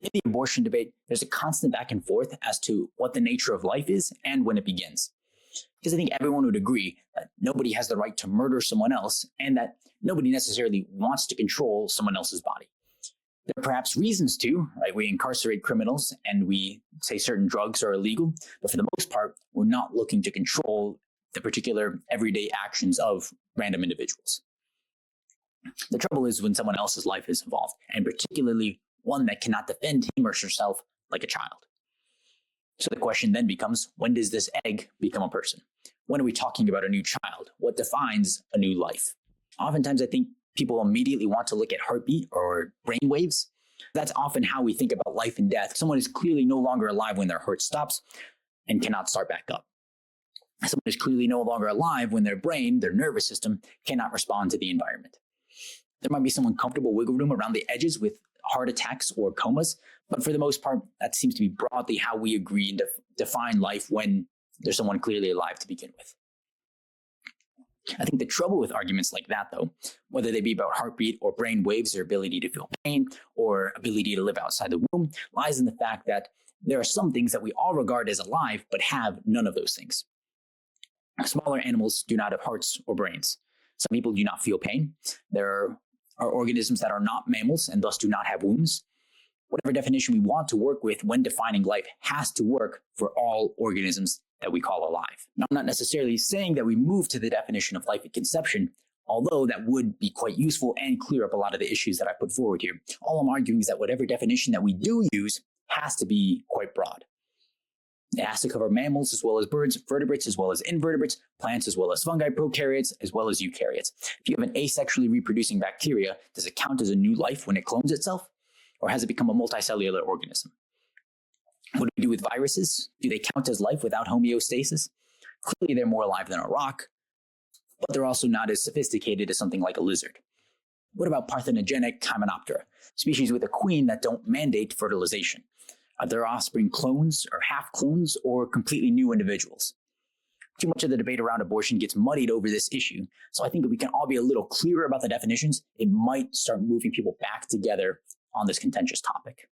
In the abortion debate, there's a constant back and forth as to what the nature of life is and when it begins. Because I think everyone would agree that nobody has the right to murder someone else and that nobody necessarily wants to control someone else's body. There are perhaps reasons to, right? We incarcerate criminals and we say certain drugs are illegal, but for the most part, we're not looking to control the particular everyday actions of random individuals. The trouble is when someone else's life is involved, and particularly one that cannot defend him or herself like a child. So the question then becomes, when does this egg become a person? When are we talking about a new child? What defines a new life? Oftentimes, I think people immediately want to look at heartbeat or brain waves. That's often how we think about life and death. Someone is clearly no longer alive when their heart stops and cannot start back up. Someone is clearly no longer alive when their brain, their nervous system, cannot respond to the environment. There might be some uncomfortable wiggle room around the edges with heart attacks or comas, but for the most part, that seems to be broadly how we agree and define life when there's someone clearly alive to begin with. I think the trouble with arguments like that, though, whether they be about heartbeat or brain waves or ability to feel pain or ability to live outside the womb, lies in the fact that there are some things that we all regard as alive but have none of those things. Smaller animals do not have hearts or brains. Some people do not feel pain. There are organisms that are not mammals and thus do not have wombs. Whatever definition we want to work with when defining life has to work for all organisms that we call alive. Now, I'm not necessarily saying that we move to the definition of life at conception, although that would be quite useful and clear up a lot of the issues that I put forward here. All I'm arguing is that whatever definition that we do use has to be quite broad. It has to cover mammals as well as birds, vertebrates as well as invertebrates, plants as well as fungi, prokaryotes as well as eukaryotes. If you have an asexually reproducing bacteria, does it count as a new life when it clones itself? Or has it become a multicellular organism? What do we do with viruses? Do they count as life without homeostasis? Clearly, they're more alive than a rock, but they're also not as sophisticated as something like a lizard. What about parthenogenic Hymenoptera, species with a queen that don't mandate fertilization? Are their offspring clones or half clones or completely new individuals? Too much of the debate around abortion gets muddied over this issue, so I think if we can all be a little clearer about the definitions, it might start moving people back together on this contentious topic.